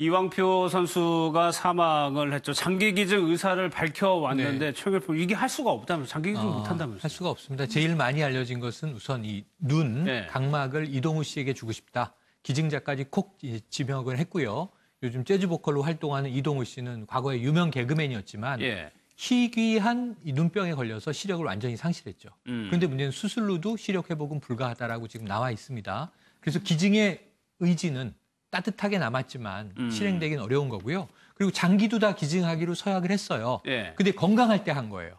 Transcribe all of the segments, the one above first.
이왕표 선수가 사망을 했죠. 장기 기증 의사를 밝혀왔는데 최경일 이게 할 수가 없다면서 장기 기증 못한다면서요? 할 수가 없습니다. 제일 많이 알려진 것은 우선 이 눈 각막을 이동우 씨에게 주고 싶다. 기증자까지 콕 지명을 했고요. 요즘 재즈 보컬로 활동하는 이동우 씨는 과거에 유명 개그맨이었지만 희귀한 이 눈병에 걸려서 시력을 완전히 상실했죠. 그런데 문제는 수술로도 시력 회복은 불가하다라고 지금 나와 있습니다. 그래서 기증의 의지는 따뜻하게 남았지만 실행되기는 어려운 거고요. 그리고 장기도 다 기증하기로 서약을 했어요. 근데 건강할 때 한 거예요.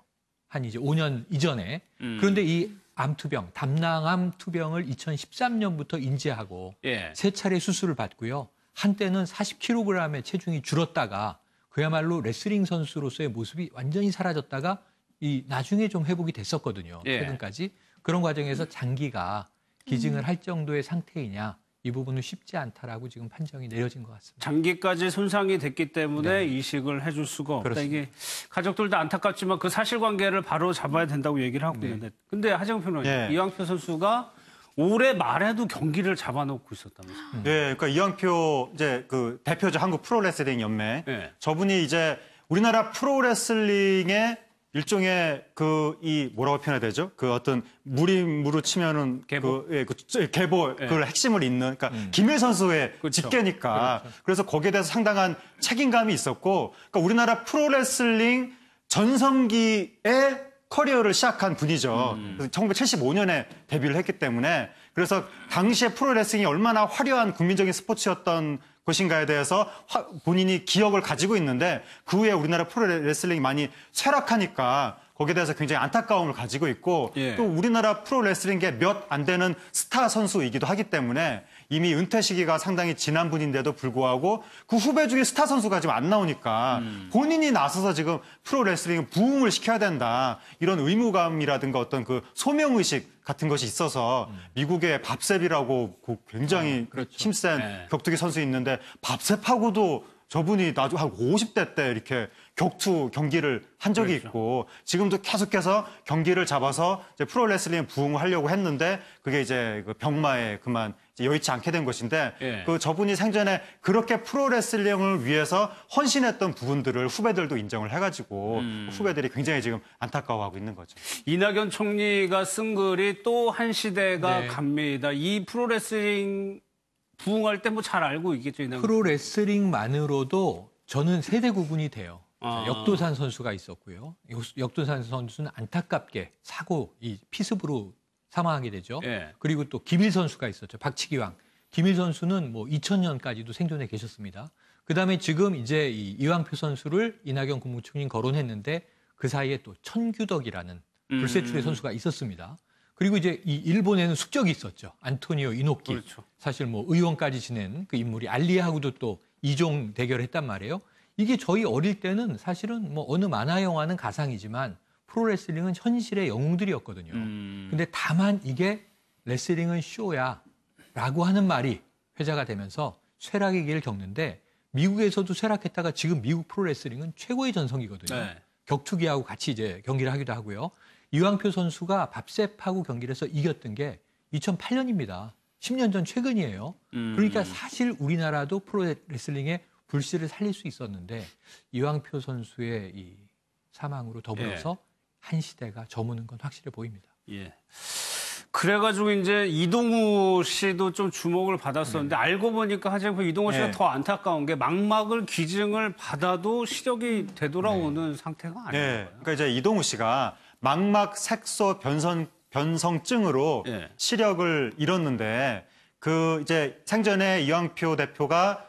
한 이제 5년 이전에. 그런데 이 암투병, 담낭암 투병을 2013년부터 인지하고 세 차례 수술을 받고요. 한때는 40kg의 체중이 줄었다가 그야말로 레슬링 선수로서의 모습이 완전히 사라졌다가 이 나중에 좀 회복이 됐었거든요. 최근까지. 그런 과정에서 장기가 기증을 할 정도의 상태이냐. 이 부분은 쉽지 않다라고 지금 판정이 내려진 것 같습니다. 장기까지 손상이 됐기 때문에 이식을 해줄 수가 없다. 그렇습니다. 이게 가족들도 안타깝지만 그 사실관계를 바로 잡아야 된다고 얘기를 하고 있는데. 근데 하정우 평론가님, 이왕표 선수가 올해 말에도 경기를 잡아놓고 있었다면서요? 그러니까 이왕표 이제 그 대표죠, 한국 프로레슬링 연맹. 저분이 이제 우리나라 프로레슬링의 일종의 뭐라고 표현해야 되죠? 그 어떤 무로 치면은 계보, 그걸 핵심을 잇는, 그러니까 김일 선수의 직계니까. 그래서 거기에 대해서 상당한 책임감이 있었고, 그러니까 우리나라 프로레슬링 전성기의 커리어를 시작한 분이죠. 1975년에 데뷔를 했기 때문에 그래서 당시에 프로레슬링이 얼마나 화려한 국민적인 스포츠였던 것인가에 대해서 본인이 기억을 가지고 있는데 그 후에 우리나라 프로레슬링이 많이 쇠락하니까 거기에 대해서 굉장히 안타까움을 가지고 있고 또 우리나라 프로레슬링계 몇 안 되는 스타 선수이기도 하기 때문에 이미 은퇴 시기가 상당히 지난 분인데도 불구하고 그 후배 중에 스타 선수가 지금 안 나오니까 본인이 나서서 지금 프로레슬링을 부흥을 시켜야 된다. 이런 의무감이라든가 어떤 그 소명의식 같은 것이 있어서 미국의 밥셉이라고 굉장히 힘센 격투기 선수 있는데 밥셉하고도 저분이 나중에 한 50대 때 이렇게 격투 경기를 한 적이 있고 지금도 계속해서 경기를 잡아서 이제 프로레슬링 부흥을 하려고 했는데 그게 이제 그 병마에 그만 이제 여의치 않게 된 것인데 그 저분이 생전에 그렇게 프로레슬링을 위해서 헌신했던 부분들을 후배들도 인정을 해가지고 후배들이 굉장히 지금 안타까워하고 있는 거죠. 이낙연 총리가 쓴 글이 또 한 시대가 갑니다. 이 프로레슬링 부흥할 때 뭐 잘 알고 있겠죠. 이낙연. 프로레슬링만으로도 저는 세대 구분이 돼요. 역도산 선수가 있었고요. 역도산 선수는 안타깝게 이 피습으로 사망하게 되죠. 그리고 또 김일 선수가 있었죠. 박치기왕. 김일 선수는 뭐 2000년까지도 생존해 계셨습니다. 그다음에 지금 이제 이왕표 선수를 이낙연 국무총리 거론했는데 그 사이에 또 천규덕이라는 불세출의 선수가 있었습니다. 그리고 이제 이 일본에는 숙적이 있었죠. 안토니오 이노키. 사실 뭐 의원까지 지낸 그 인물이 알리하고도 또 이종 대결했단 말이에요. 이게 저희 어릴 때는 사실은 뭐 어느 만화 영화는 가상이지만 프로레슬링은 현실의 영웅들이었거든요. 근데 다만 이게 레슬링은 쇼야라고 하는 말이 회자가 되면서 쇠락의 길을 겪는데 미국에서도 쇠락했다가 지금 미국 프로레슬링은 최고의 전성기거든요. 격투기하고 같이 이제 경기를 하기도 하고요. 이왕표 선수가 밥셉하고 경기를 해서 이겼던 게 2008년입니다. 10년 전 최근이에요. 그러니까 사실 우리나라도 프로레슬링의 불씨를 살릴 수 있었는데 이왕표 선수의 이 사망으로 더불어서 한 시대가 저무는 건 확실해 보입니다. 그래가지고 이제 이동우 씨도 좀 주목을 받았었는데 알고 보니까 하재영 이동우 씨가 더 안타까운 게 망막을 기증을 받아도 시력이 되돌아오는 상태가 아니에요. 그러니까 이제 이동우 씨가 망막 색소 변성증으로 시력을 잃었는데 그 이제 생전에 이왕표 대표가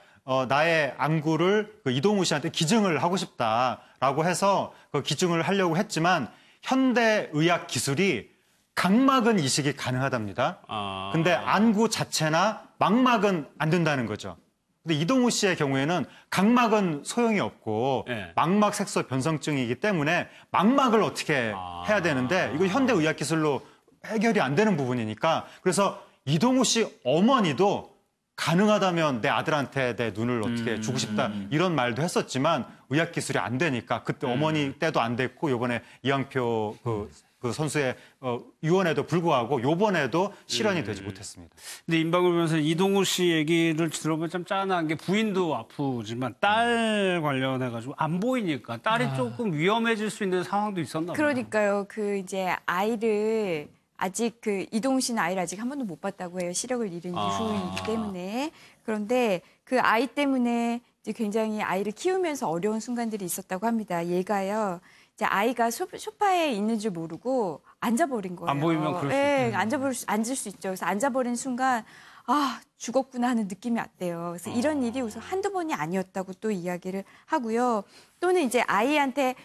나의 안구를 그 이동우 씨한테 기증을 하고 싶다라고 해서 그 기증을 하려고 했지만 현대 의학 기술이 각막은 이식이 가능하답니다. 근데 안구 자체나 망막은 안 된다는 거죠. 근데 이동우 씨의 경우에는 각막은 소용이 없고 망막 색소 변성증이기 때문에 망막을 어떻게 해야 되는데 이거 현대 의학 기술로 해결이 안 되는 부분이니까 그래서 이동우 씨 어머니도 가능하다면 내 아들한테 내 눈을 어떻게 주고 싶다 이런 말도 했었지만 의학 기술이 안 되니까 그때 어머니 때도 안 됐고 이번에 이왕표 그 그 선수의 유언에도 불구하고 요번에도 실현이 되지 못했습니다. 근데 임방울 변호사 이동우 씨 얘기를 들어보면 참 짠한 게 부인도 아프지만 딸 관련해가지고 안 보이니까 딸이 조금 위험해질 수 있는 상황도 있었나 봐요. 그러니까요. 그 이제 아이를 아직 그 이동우 씨는 아이를 아직 한 번도 못 봤다고 해요. 시력을 잃은 이후이기 때문에. 그런데 그 아이 때문에 이제 굉장히 아이를 키우면서 어려운 순간들이 있었다고 합니다. 얘가요. 이제 아이가 소파에 있는 줄 모르고 앉아버린 거예요. 안 보이면 그럴 수 있죠. 앉을 수 있죠. 그래서 앉아버린 순간 아, 죽었구나 하는 느낌이 왔대요. 그래서 이런 일이 우선 한두 번이 아니었다고 또 이야기를 하고요. 또는 이제 아이한테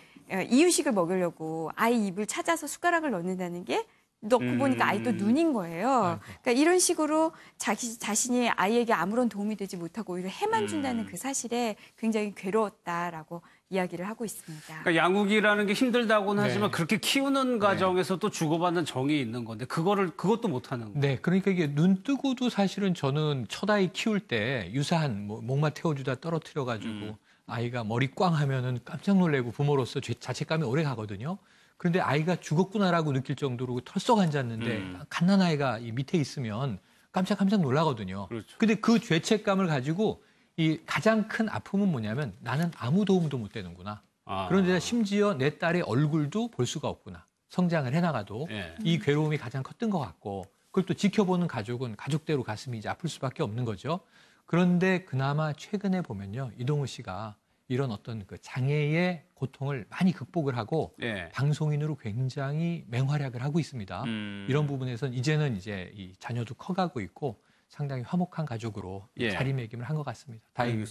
이유식을 먹으려고 아이 입을 찾아서 숟가락을 넣는다는 게 넣고 보니까 아이 또 눈인 거예요. 그러니까 이런 식으로 자신이 아이에게 아무런 도움이 되지 못하고 오히려 해만 준다는 그 사실에 굉장히 괴로웠다라고 이야기를 하고 있습니다. 그러니까 양육이라는 게 힘들다고는 하지만 그렇게 키우는 과정에서 또 주고받는 정이 있는 건데 그것도 못하는 거예요. 네, 그러니까 이게 눈 뜨고도 사실은 저는 첫 아이 키울 때 유사한 목마 태워주다 떨어뜨려가지고 아이가 머리 꽝 하면은 깜짝 놀래고 부모로서 자책감이 오래 가거든요. 그런데 아이가 죽었구나라고 느낄 정도로 털썩 앉았는데 갓난아이가 이 밑에 있으면 깜짝 놀라거든요. 그렇죠. 근데 그 죄책감을 가지고 이 가장 큰 아픔은 뭐냐면 나는 아무 도움도 못 되는구나. 그런데 심지어 내 딸의 얼굴도 볼 수가 없구나. 성장을 해나가도 이 괴로움이 가장 컸던 것 같고 그걸 또 지켜보는 가족은 가족대로 가슴이 이제 아플 수밖에 없는 거죠. 그런데 그나마 최근에 보면요. 이동우 씨가 이런 어떤 그 장애의 고통을 많이 극복을 하고 방송인으로 굉장히 맹활약을 하고 있습니다. 이런 부분에서는 이제는 이제 이 자녀도 커가고 있고 상당히 화목한 가족으로 자리매김을 한 것 같습니다. 다행입니다.